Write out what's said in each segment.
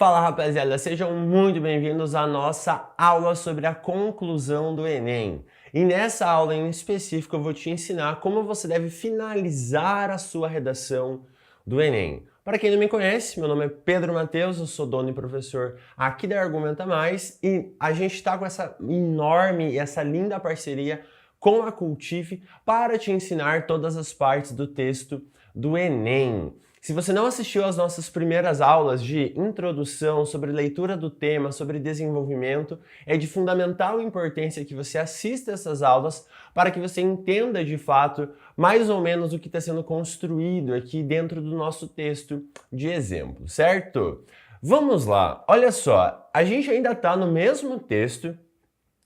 Fala rapaziada, sejam muito bem-vindos à nossa aula sobre a conclusão do Enem. E nessa aula em específico eu vou te ensinar como você deve finalizar a sua redação do Enem. Para quem não me conhece, meu nome é Pedro Matheus, eu sou dono e professor aqui da Argumenta Mais e a gente está com essa enorme e essa linda parceria com a Cultive para te ensinar todas as partes do texto do Enem. Se você não assistiu às nossas primeiras aulas de introdução, sobre leitura do tema, sobre desenvolvimento, é de fundamental importância que você assista essas aulas para que você entenda de fato mais ou menos o que está sendo construído aqui dentro do nosso texto de exemplo, certo? Vamos lá, olha só, a gente ainda está no mesmo texto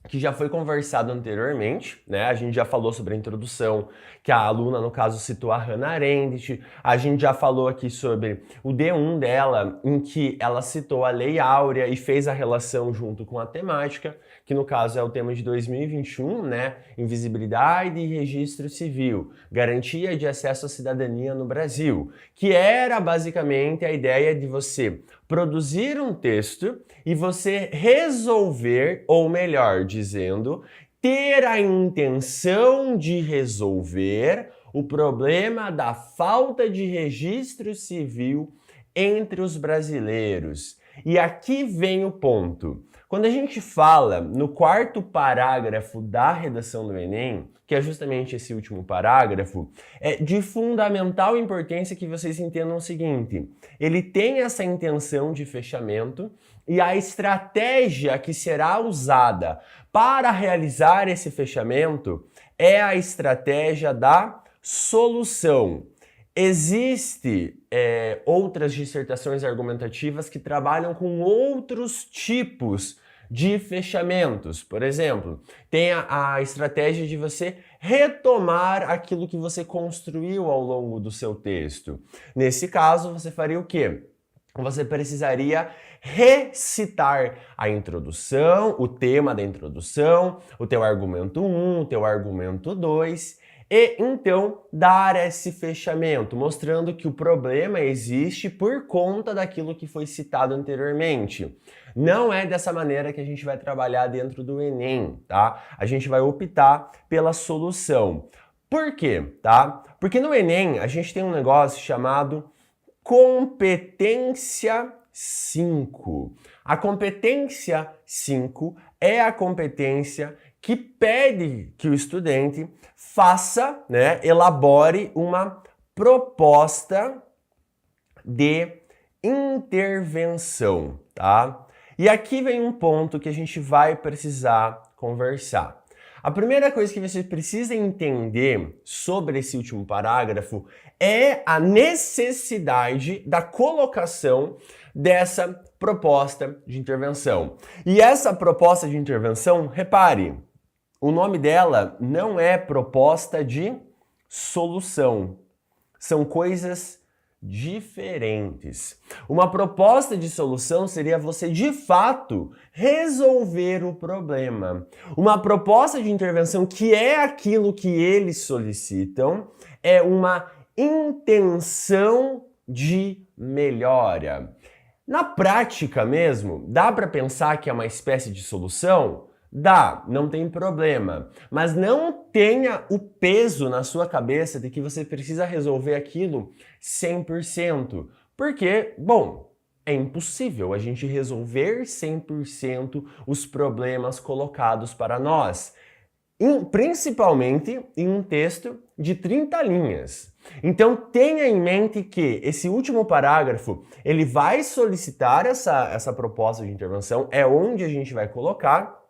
que já foi conversado anteriormente, né? A gente já falou sobre a introdução, que a aluna, no caso, citou a Hannah Arendt. A gente já falou aqui sobre o D1 dela, em que ela citou a Lei Áurea e fez a relação junto com a temática, que no caso é o tema de 2021, né? Invisibilidade e registro civil, garantia de acesso à cidadania no Brasil, que era basicamente a ideia de você produzir um texto e você resolver, ou melhor dizendo, ter a intenção de resolver o problema da falta de registro civil entre os brasileiros. E aqui vem o ponto. Quando a gente fala no quarto parágrafo da redação do Enem, que é justamente esse último parágrafo, é de fundamental importância que vocês entendam o seguinte: ele tem essa intenção de fechamento e a estratégia que será usada para realizar esse fechamento é a estratégia da solução. Existem outras dissertações argumentativas que trabalham com outros tipos de fechamentos. Por exemplo, tem a estratégia de você retomar aquilo que você construiu ao longo do seu texto. Nesse caso, você faria o quê? Você precisaria recitar a introdução, o tema da introdução, o teu argumento 1, o teu argumento 2, e então dar esse fechamento, mostrando que o problema existe por conta daquilo que foi citado anteriormente. Não é dessa maneira que a gente vai trabalhar dentro do Enem, tá? A gente vai optar pela solução. Por quê, tá? Porque no Enem a gente tem um negócio chamado competência 5. A competência 5 é a competência que pede que o estudante faça, né, elabore uma proposta de intervenção, tá? E aqui vem um ponto que a gente vai precisar conversar. A primeira coisa que você precisa entender sobre esse último parágrafo é a necessidade da colocação dessa proposta de intervenção. E essa proposta de intervenção, repare, o nome dela não é proposta de solução. São coisas diferentes. Uma proposta de solução seria você, de fato, resolver o problema. Uma proposta de intervenção, que é aquilo que eles solicitam, é uma intenção de melhora. Na prática mesmo, dá para pensar que é uma espécie de solução? Dá, não tem problema, mas não tenha o peso na sua cabeça de que você precisa resolver aquilo 100%, porque, bom, é impossível a gente resolver 100% os problemas colocados para nós, principalmente em um texto de 30 linhas. Então tenha em mente que esse último parágrafo, ele vai solicitar essa proposta de intervenção, é onde a gente vai colocar.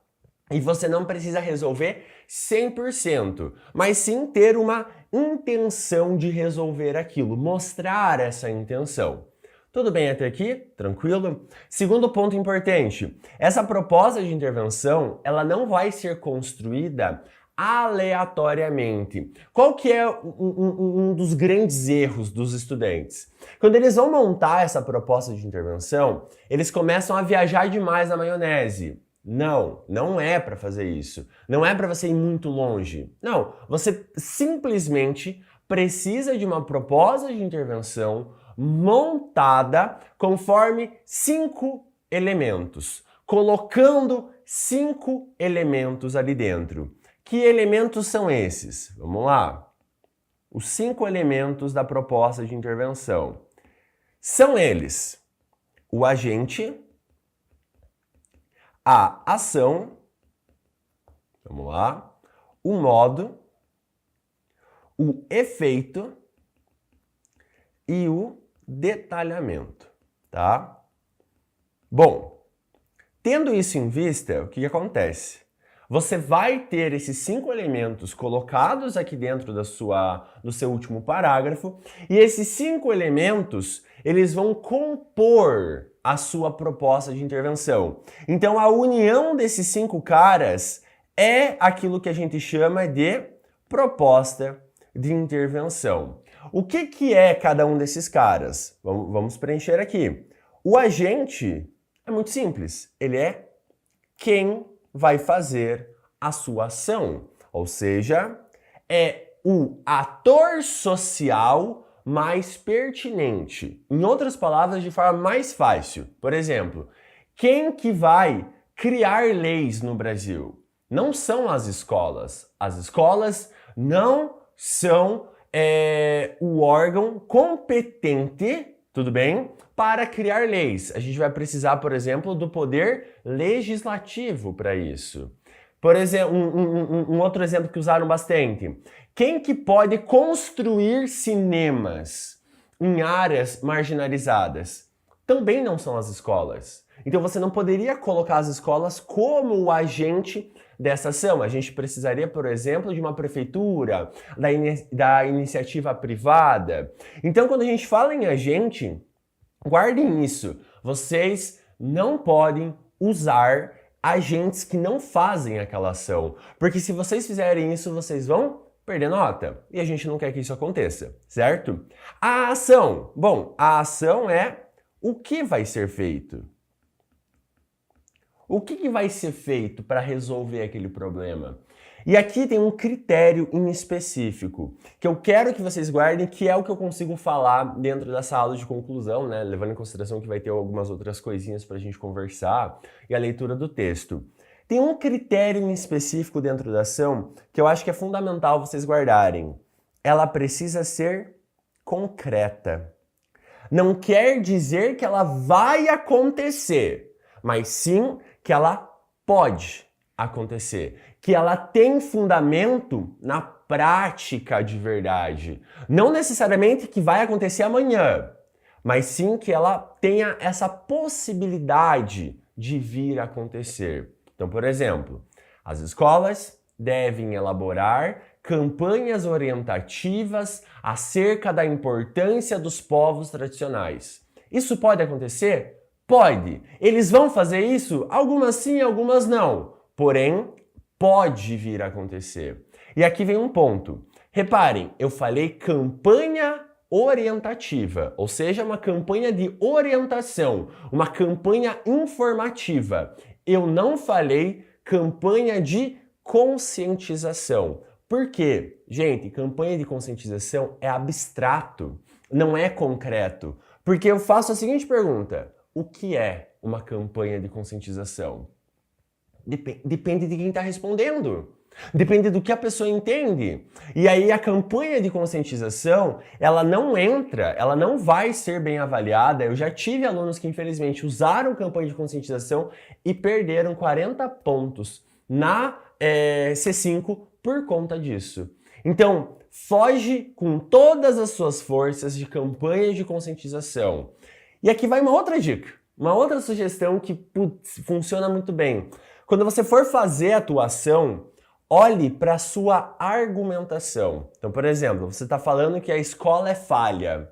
E você não precisa resolver 100%, mas sim ter uma intenção de resolver aquilo, mostrar essa intenção. Tudo bem até aqui? Tranquilo? Segundo ponto importante, essa proposta de intervenção, ela não vai ser construída aleatoriamente. Qual que é um dos grandes erros dos estudantes? Quando eles vão montar essa proposta de intervenção, eles começam a viajar demais na maionese. Não, não é para fazer isso. Não é para você ir muito longe. Não, você simplesmente precisa de uma proposta de intervenção montada conforme 5 elementos, colocando 5 elementos ali dentro. Que elementos são esses? Vamos lá. Os 5 elementos da proposta de intervenção. São eles: o agente, a ação, vamos lá, o modo, o efeito e o detalhamento, tá? Bom, tendo isso em vista, o que acontece? Você vai ter esses 5 elementos colocados aqui dentro do seu último parágrafo, e esses 5 elementos, eles vão compor a sua proposta de intervenção. Então, a união desses 5 caras é aquilo que a gente chama de proposta de intervenção. O que é cada um desses caras? Vamos preencher aqui. O agente é muito simples. Ele é quem vai fazer a sua ação. Ou seja, é o ator social mais pertinente. Em outras palavras, de forma mais fácil. Por exemplo, quem que vai criar leis no Brasil? Não são as escolas. As escolas não são o órgão competente, tudo bem, para criar leis. A gente vai precisar, por exemplo, do poder legislativo para isso. Por exemplo, um outro exemplo que usaram bastante. Quem que pode construir cinemas em áreas marginalizadas? Também não são as escolas. Então você não poderia colocar as escolas como o agente dessa ação. A gente precisaria, por exemplo, de uma prefeitura, da iniciativa privada. Então, quando a gente fala em agente, guardem isso. Vocês não podem usar agentes que não fazem aquela ação. Porque se vocês fizerem isso, vocês vão perder nota. E a gente não quer que isso aconteça, certo? A ação. Bom, a ação é o que vai ser feito. O que vai ser feito para resolver aquele problema? E aqui tem um critério em específico que eu quero que vocês guardem, que é o que eu consigo falar dentro dessa aula de conclusão, né? Levando em consideração que vai ter algumas outras coisinhas para a gente conversar e a leitura do texto. Tem um critério em específico dentro da ação que eu acho que é fundamental vocês guardarem. Ela precisa ser concreta. Não quer dizer que ela vai acontecer, mas sim que ela pode acontecer, que ela tem fundamento na prática de verdade. Não necessariamente que vai acontecer amanhã, mas sim que ela tenha essa possibilidade de vir a acontecer. Então, por exemplo, as escolas devem elaborar campanhas orientativas acerca da importância dos povos tradicionais. Isso pode acontecer? Pode. Eles vão fazer isso? Algumas sim, algumas não. Porém, pode vir a acontecer. E aqui vem um ponto. Reparem, eu falei campanha orientativa, ou seja, uma campanha de orientação, uma campanha informativa. Eu não falei campanha de conscientização. Por quê? Gente, campanha de conscientização é abstrato, não é concreto. Porque eu faço a seguinte pergunta: o que é uma campanha de conscientização? Depende de quem está respondendo. Depende do que a pessoa entende. E aí a campanha de conscientização, ela não vai ser bem avaliada. Eu já tive alunos que infelizmente usaram campanha de conscientização e perderam 40 pontos na C5 por conta disso. Então, foge com todas as suas forças de campanha de conscientização. E aqui vai uma outra dica, uma outra sugestão que funciona muito bem. Quando você for fazer a tua ação, olhe para a sua argumentação. Então, por exemplo, você está falando que a escola é falha.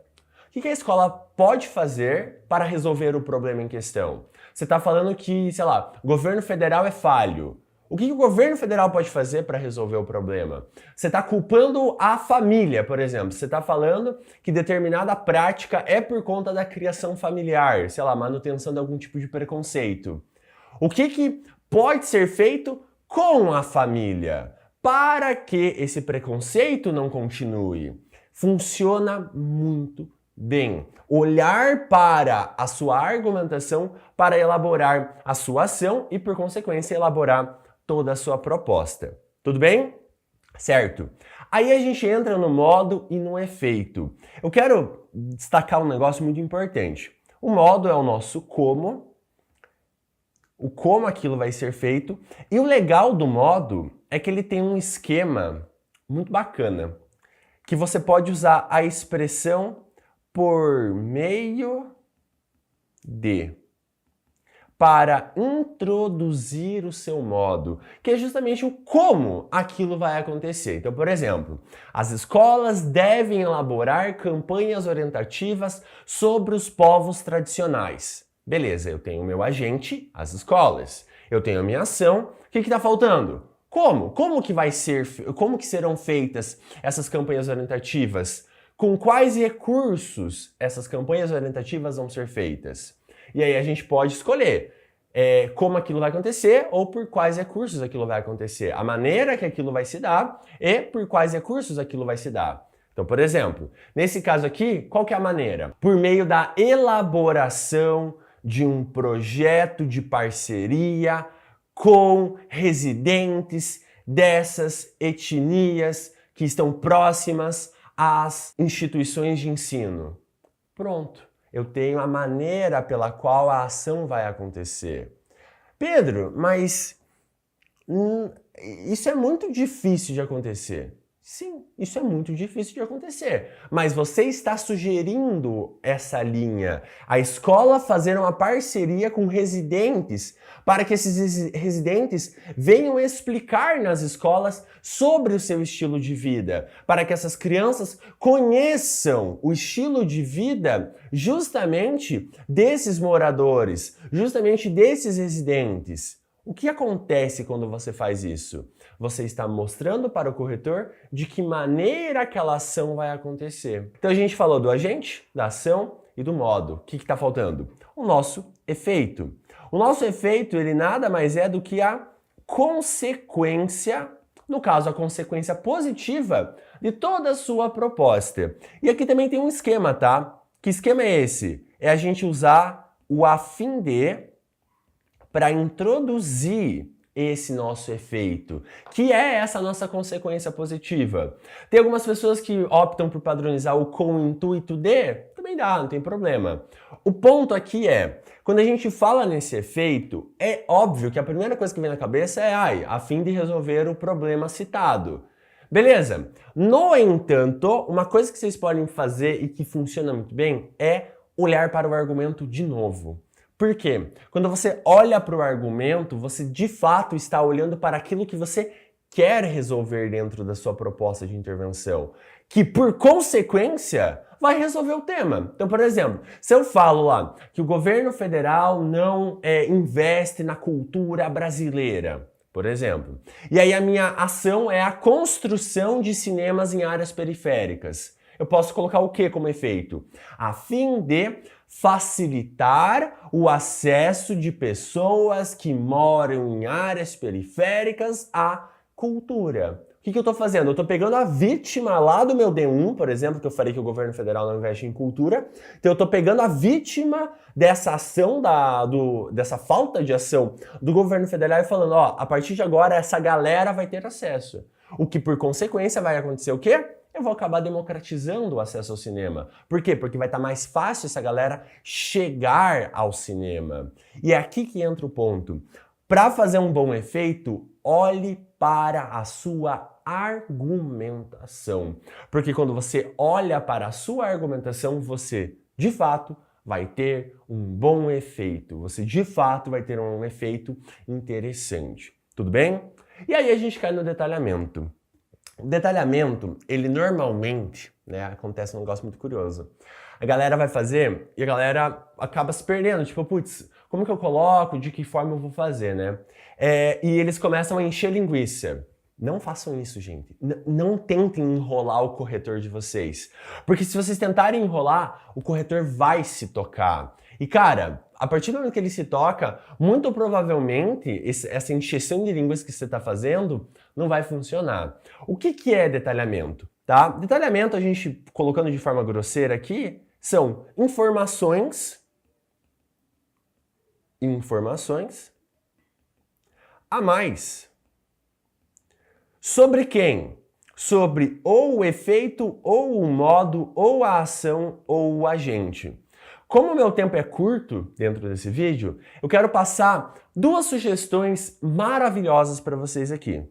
O que a escola pode fazer para resolver o problema em questão? Você está falando que, sei lá, o governo federal é falho. O que o governo federal pode fazer para resolver o problema? Você está culpando a família, por exemplo. Você está falando que determinada prática é por conta da criação familiar, sei lá, manutenção de algum tipo de preconceito. O que pode ser feito com a família para que esse preconceito não continue? Funciona muito bem, olhar para a sua argumentação para elaborar a sua ação e, por consequência, elaborar toda a sua proposta. Tudo bem? Certo. Aí a gente entra no modo e no efeito. Eu quero destacar um negócio muito importante. O modo é o nosso como aquilo vai ser feito. E o legal do modo é que ele tem um esquema muito bacana, que você pode usar a expressão por meio de para introduzir o seu modo, que é justamente o como aquilo vai acontecer. Então, por exemplo, as escolas devem elaborar campanhas orientativas sobre os povos tradicionais. Beleza, eu tenho o meu agente, as escolas. Eu tenho a minha ação. O que está faltando? Como? Como que serão feitas essas campanhas orientativas? Com quais recursos essas campanhas orientativas vão ser feitas? E aí a gente pode escolher como aquilo vai acontecer ou por quais recursos aquilo vai acontecer, a maneira que aquilo vai se dar e por quais recursos aquilo vai se dar. Então, por exemplo, nesse caso aqui, qual que é a maneira? Por meio da elaboração de um projeto de parceria com residentes dessas etnias que estão próximas às instituições de ensino. Pronto. Eu tenho a maneira pela qual a ação vai acontecer. Pedro, mas isso é muito difícil de acontecer. Sim, isso é muito difícil de acontecer. Mas você está sugerindo essa linha. A escola fazer uma parceria com residentes para que esses residentes venham explicar nas escolas sobre o seu estilo de vida, para que essas crianças conheçam o estilo de vida justamente desses moradores, justamente desses residentes. O que acontece quando você faz isso? Você está mostrando para o corretor de que maneira aquela ação vai acontecer. Então a gente falou do agente, da ação e do modo. O que está faltando? O nosso efeito. O nosso efeito, ele nada mais é do que a consequência, no caso a consequência positiva, de toda a sua proposta. E aqui também tem um esquema, tá? Que esquema é esse? É a gente usar o a fim de para introduzir esse nosso efeito, que é essa nossa consequência positiva. Tem algumas pessoas que optam por padronizar o com o intuito de, também dá, não tem problema. O ponto aqui é, quando a gente fala nesse efeito, é óbvio que a primeira coisa que vem na cabeça é a fim de resolver o problema citado. Beleza? No entanto, uma coisa que vocês podem fazer e que funciona muito bem é olhar para o argumento de novo. Por quê? Quando você olha para o argumento, você de fato está olhando para aquilo que você quer resolver dentro da sua proposta de intervenção, que por consequência vai resolver o tema. Então, por exemplo, se eu falo lá que o governo federal não investe na cultura brasileira, por exemplo, e aí a minha ação é a construção de cinemas em áreas periféricas, eu posso colocar o que como efeito? A fim de facilitar o acesso de pessoas que moram em áreas periféricas à cultura. O que eu estou fazendo? Eu estou pegando a vítima lá do meu D1, por exemplo, que eu falei que o governo federal não investe em cultura. Então eu estou pegando a vítima dessa ação, dessa falta de ação do governo federal e falando, ó, a partir de agora essa galera vai ter acesso. O que por consequência vai acontecer o quê? Eu vou acabar democratizando o acesso ao cinema. Por quê? Porque vai estar mais fácil essa galera chegar ao cinema. E é aqui que entra o ponto. Para fazer um bom efeito, olhe para a sua argumentação. Porque quando você olha para a sua argumentação, você, de fato, vai ter um bom efeito. Você, de fato, vai ter um efeito interessante. Tudo bem? E aí a gente cai no detalhamento. O detalhamento, ele normalmente, acontece um negócio muito curioso. A galera vai fazer e a galera acaba se perdendo. Tipo, putz, como que eu coloco? De que forma eu vou fazer, né? E eles começam a encher linguiça. Não façam isso, gente. Não tentem enrolar o corretor de vocês. Porque se vocês tentarem enrolar, o corretor vai se tocar. E, cara, a partir do momento que ele se toca, muito provavelmente essa encheção de línguas que você está fazendo não vai funcionar. O que é detalhamento? Tá? Detalhamento, a gente colocando de forma grosseira aqui, são informações a mais. Sobre quem? Sobre ou o efeito, ou o modo, ou a ação, ou o agente. Como o meu tempo é curto dentro desse vídeo, eu quero passar duas sugestões maravilhosas para vocês aqui,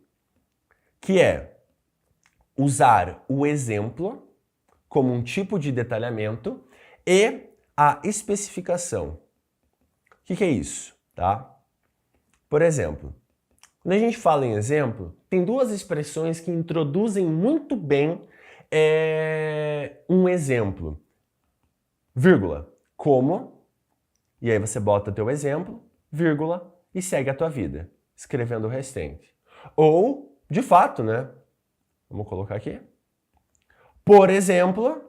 que é usar o exemplo como um tipo de detalhamento e a especificação. O que é isso? Tá? Por exemplo, quando a gente fala em exemplo, tem duas expressões que introduzem muito bem um exemplo. Vírgula, como, e aí você bota teu exemplo, vírgula, e segue a tua vida, escrevendo o restante. Ou, de fato, né? Vamos colocar aqui. Por exemplo,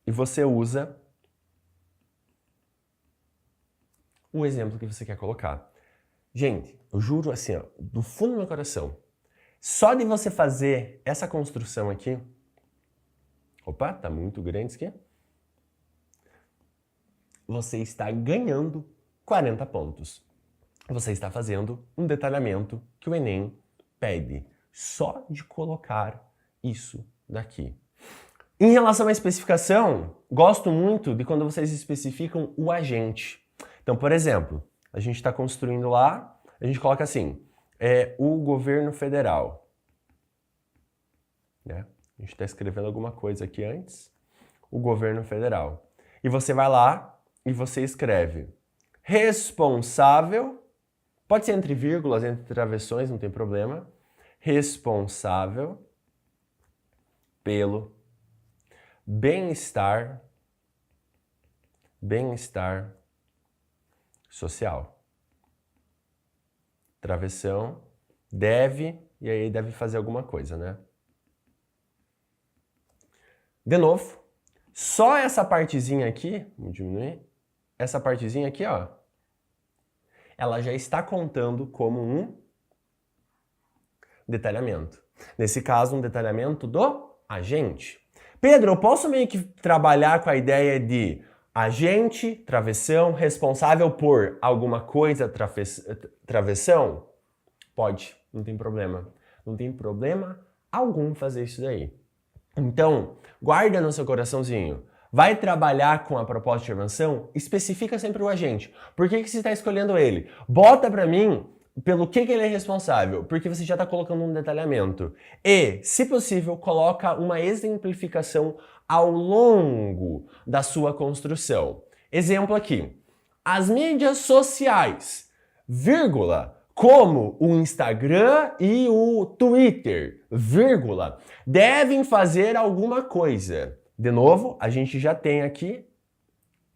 e você usa o exemplo que você quer colocar. Gente, eu juro assim, ó, do fundo do meu coração, só de você fazer essa construção aqui, opa, tá muito grande isso aqui, você está ganhando 40 pontos. Você está fazendo um detalhamento que o Enem pede, só de colocar isso daqui. Em relação à especificação, gosto muito de quando vocês especificam o agente. Então, por exemplo, a gente está construindo lá, a gente coloca assim, o governo federal. Né? A gente está escrevendo alguma coisa aqui antes, o governo federal. E você vai lá e você escreve responsável, pode ser entre vírgulas, entre travessões, não tem problema, responsável pelo bem-estar social. Travessão, deve, e aí deve fazer alguma coisa, né? De novo, só essa partezinha aqui, vamos diminuir, essa partezinha aqui, ó, ela já está contando como um detalhamento. Nesse caso, um detalhamento do agente. Pedro, eu posso meio que trabalhar com a ideia de agente, travessão, responsável por alguma coisa, travessão? Pode, não tem problema. Não tem problema algum fazer isso daí. Então, guarda no seu coraçãozinho. Vai trabalhar com a proposta de intervenção? Especifica sempre o agente. Por que você está escolhendo ele? Bota para mim pelo que ele é responsável, porque você já está colocando um detalhamento. E, se possível, coloca uma exemplificação ao longo da sua construção. Exemplo aqui. As mídias sociais, vírgula, como o Instagram e o Twitter, vírgula, devem fazer alguma coisa. De novo, a gente já tem aqui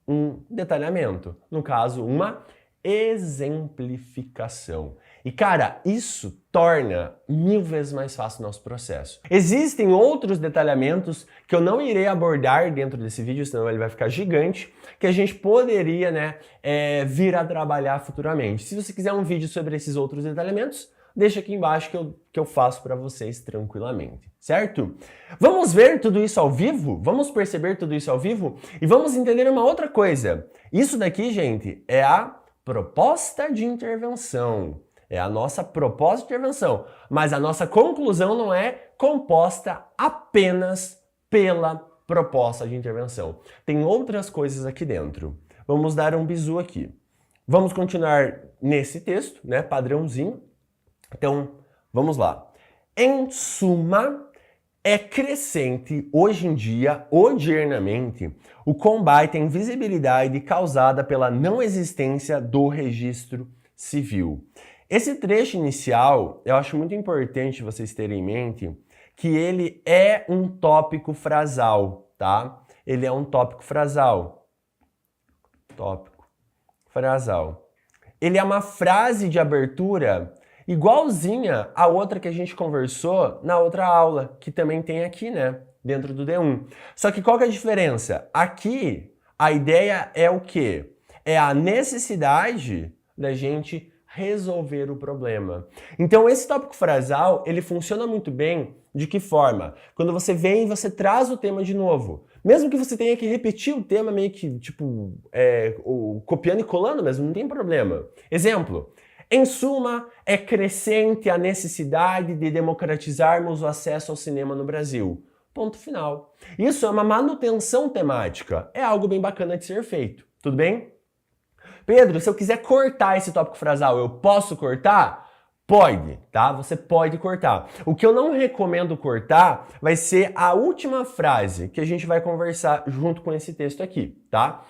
um detalhamento. No caso, uma exemplificação. E, cara, isso torna 1000 vezes mais fácil o nosso processo. Existem outros detalhamentos que eu não irei abordar dentro desse vídeo, senão ele vai ficar gigante, que a gente poderia, né, vir a trabalhar futuramente. Se você quiser um vídeo sobre esses outros detalhamentos, deixa aqui embaixo que eu faço para vocês tranquilamente, certo? Vamos ver tudo isso ao vivo? Vamos perceber tudo isso ao vivo? E vamos entender uma outra coisa. Isso daqui, gente, é a proposta de intervenção. É a nossa proposta de intervenção. Mas a nossa conclusão não é composta apenas pela proposta de intervenção. Tem outras coisas aqui dentro. Vamos dar um bizu aqui. Vamos continuar nesse texto, né, padrãozinho. Então, vamos lá. Em suma, é crescente hoje em dia, odiernamente, o combate à invisibilidade causada pela não existência do registro civil. Esse trecho inicial, eu acho muito importante vocês terem em mente que ele é um tópico frasal, tá? Ele é um tópico frasal. Tópico frasal. Ele é uma frase de abertura igualzinha a outra que a gente conversou na outra aula, que também tem aqui, né, dentro do D1. Só que qual que é a diferença? Aqui, a ideia é o quê? É a necessidade da gente resolver o problema. Então esse tópico frasal, ele funciona muito bem de que forma? Quando você vem e você traz o tema de novo. Mesmo que você tenha que repetir o tema meio que, tipo, copiando e colando mesmo, não tem problema. Exemplo, em suma, é crescente a necessidade de democratizarmos o acesso ao cinema no Brasil. Ponto final. Isso é uma manutenção temática. É algo bem bacana de ser feito. Tudo bem? Pedro, se eu quiser cortar esse tópico frasal, eu posso cortar? Pode, tá? Você pode cortar. O que eu não recomendo cortar vai ser a última frase que a gente vai conversar junto com esse texto aqui, tá?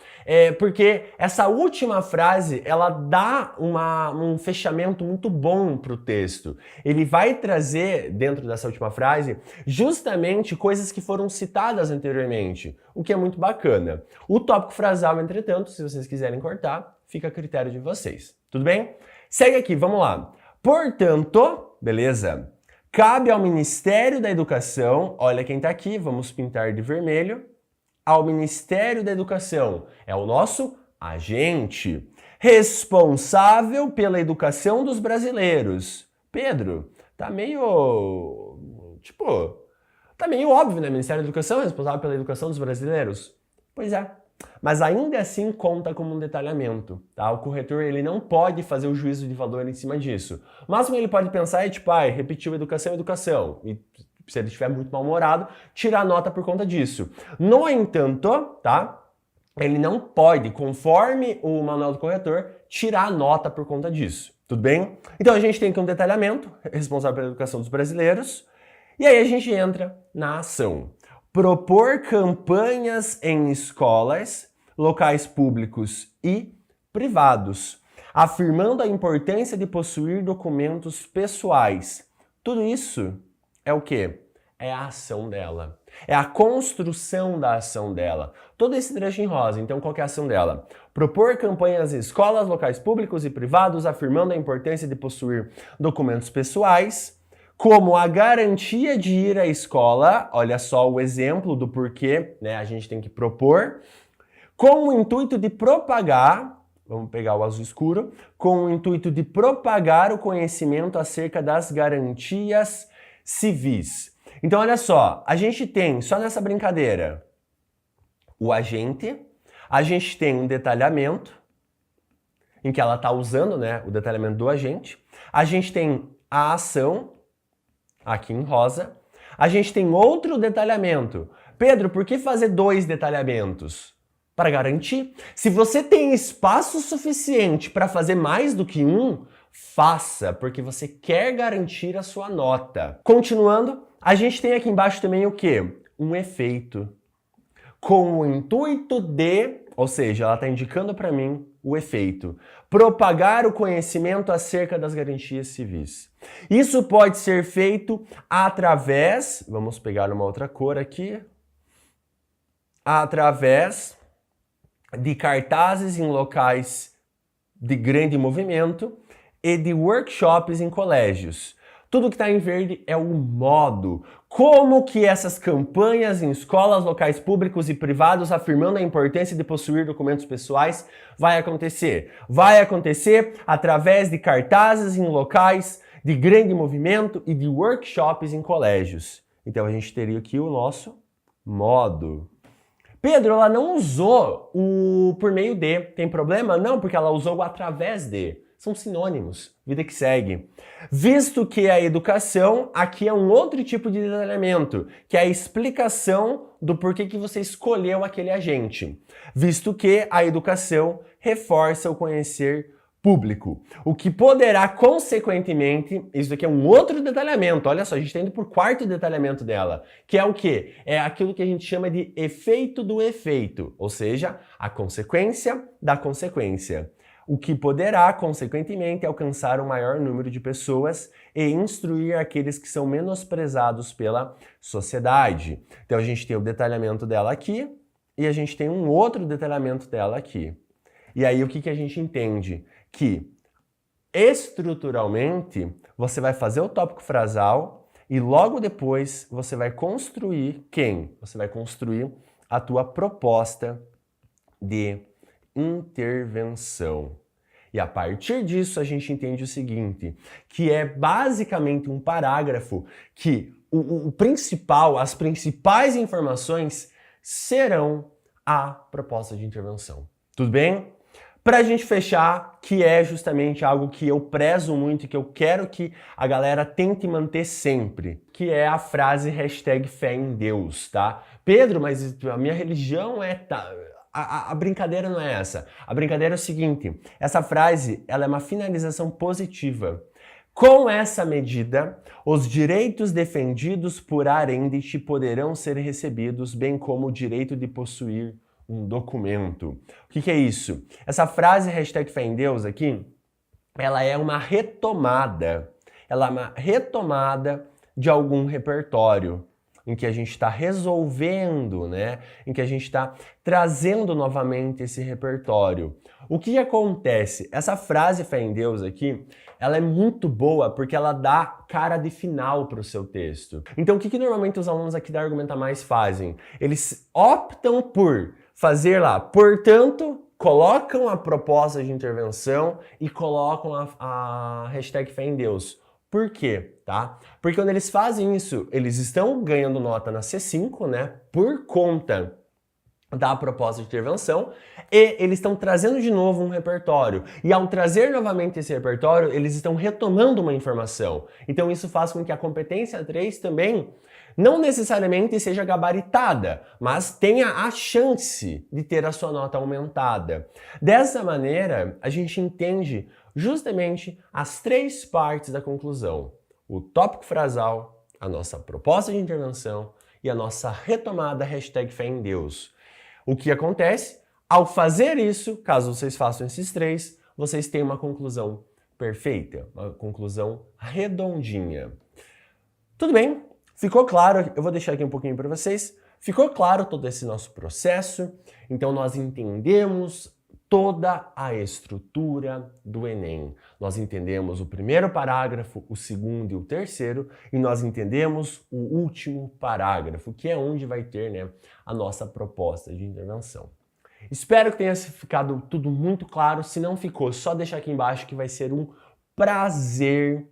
Porque essa última frase, ela dá um fechamento muito bom pro texto. Ele vai trazer, dentro dessa última frase, justamente coisas que foram citadas anteriormente, o que é muito bacana. O tópico frasal, entretanto, se vocês quiserem cortar, fica a critério de vocês. Tudo bem? Segue aqui, vamos lá. Portanto, beleza? Cabe ao Ministério da Educação, olha quem tá aqui, vamos pintar de vermelho, ao Ministério da Educação, é o nosso agente, responsável pela educação dos brasileiros. Pedro, tá meio, tá meio óbvio, né? Ministério da Educação é responsável pela educação dos brasileiros? Pois é. Mas ainda assim conta como um detalhamento, tá? O corretor, ele não pode fazer o juízo de valor em cima disso. O máximo que ele pode pensar é tipo, repetiu educação. E se ele estiver muito mal-humorado, tirar nota por conta disso. No entanto, tá? Ele não pode, conforme o manual do corretor, tirar nota por conta disso. Tudo bem? Então a gente tem aqui um detalhamento, responsável pela educação dos brasileiros. E aí a gente entra na ação. Propor campanhas em escolas, locais públicos e privados, afirmando a importância de possuir documentos pessoais. Tudo isso é o quê? É a ação dela. É a construção da ação dela. Todo esse trecho em rosa, então qual que é a ação dela? Propor campanhas em escolas, locais públicos e privados, afirmando a importância de possuir documentos pessoais, como a garantia de ir à escola, olha só o exemplo do porquê, né, a gente tem que propor, com o intuito de propagar, vamos pegar o azul escuro, com o intuito de propagar o conhecimento acerca das garantias civis. Então olha só, a gente tem, só nessa brincadeira, o agente, a gente tem um detalhamento, em que ela está usando, né, o detalhamento do agente, a gente tem a ação, aqui em rosa. A gente tem outro detalhamento. Pedro, por que fazer 2 detalhamentos? Para garantir. Se você tem espaço suficiente para fazer mais do que um, faça, porque você quer garantir a sua nota. Continuando, a gente tem aqui embaixo também o quê? Um efeito. Com o intuito de, ou seja, ela está indicando para mim o efeito. Propagar o conhecimento acerca das garantias civis. Isso pode ser feito através, vamos pegar uma outra cor aqui, através de cartazes em locais de grande movimento e de workshops em colégios. Tudo que está em verde é o modo. Como que essas campanhas em escolas, locais públicos e privados afirmando a importância de possuir documentos pessoais vai acontecer? Vai acontecer através de cartazes em locais de grande movimento e de workshops em colégios. Então a gente teria aqui o nosso modo. Pedro, ela não usou o por meio de. Tem problema? Não, porque ela usou o através de. São sinônimos. Vida que segue. Visto que a educação, aqui é um outro tipo de detalhamento, que é a explicação do porquê que você escolheu aquele agente. Visto que a educação reforça o conhecer público, o que poderá, consequentemente, isso aqui é um outro detalhamento, olha só, a gente está indo por 4º detalhamento dela, que é o quê? É aquilo que a gente chama de efeito do efeito, ou seja, a consequência da consequência. O que poderá, consequentemente, alcançar o maior número de pessoas e instruir aqueles que são menosprezados pela sociedade. Então a gente tem o detalhamento dela aqui e a gente tem um outro detalhamento dela aqui. E aí o que a gente entende? Que estruturalmente você vai fazer o tópico frasal e logo depois você vai construir quem? Você vai construir a tua proposta de intervenção. E a partir disso a gente entende o seguinte, que é basicamente um parágrafo que o principal, as principais informações serão a proposta de intervenção. Tudo bem? Para a gente fechar, que é justamente algo que eu prezo muito e que eu quero que a galera tente manter sempre, que é a frase #fé em Deus, tá? Pedro, mas a minha religião é... A brincadeira não é essa. A brincadeira é o seguinte, essa frase ela é uma finalização positiva. Com essa medida, os direitos defendidos por Arendt poderão ser recebidos, bem como o direito de possuir um documento. O que é isso? Essa frase #fé em Deus aqui, ela é uma retomada. Ela é uma retomada de algum repertório em que a gente está resolvendo, né? Em que a gente está trazendo novamente esse repertório. O que acontece? Essa frase fé em Deus aqui, ela é muito boa porque ela dá cara de final para o seu texto. Então o que normalmente os alunos aqui da Argumenta Mais fazem? Eles optam por fazer lá, portanto, colocam a proposta de intervenção e colocam a #fé em Deus. Por quê? Tá? Porque quando eles fazem isso, eles estão ganhando nota na C5, né? Por conta da proposta de intervenção, e eles estão trazendo de novo um repertório. E ao trazer novamente esse repertório, eles estão retomando uma informação. Então isso faz com que a competência 3 também não necessariamente seja gabaritada, mas tenha a chance de ter a sua nota aumentada. Dessa maneira, a gente entende justamente as 3 partes da conclusão: o tópico frasal, a nossa proposta de intervenção e a nossa retomada #fé em Deus. O que acontece? Ao fazer isso, caso vocês façam esses 3, vocês têm uma conclusão perfeita, uma conclusão redondinha. Tudo bem? Ficou claro? Eu vou deixar aqui um pouquinho para vocês. Ficou claro todo esse nosso processo? Então nós entendemos toda a estrutura do Enem. Nós entendemos o primeiro parágrafo, o segundo e o terceiro, e nós entendemos o último parágrafo, que é onde vai ter, né, a nossa proposta de intervenção. Espero que tenha ficado tudo muito claro. Se não ficou, só deixa aqui embaixo que vai ser um prazer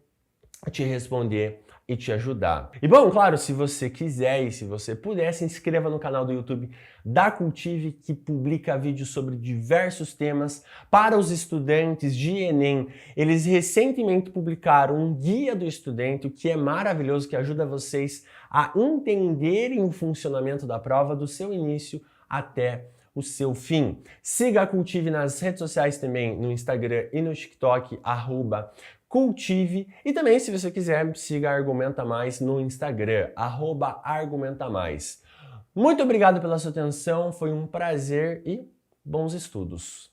te responder e te ajudar. E bom, claro, se você quiser e se você puder, se inscreva no canal do YouTube da Cultive, que publica vídeos sobre diversos temas para os estudantes de Enem. Eles recentemente publicaram um guia do estudante, que é maravilhoso, que ajuda vocês a entenderem o funcionamento da prova do seu início até o seu fim. Siga a Cultive nas redes sociais também, no Instagram e no TikTok, @Cultive. E também, se você quiser, siga a Argumenta Mais no Instagram, @Argumenta Mais. Muito obrigado pela sua atenção, foi um prazer e bons estudos!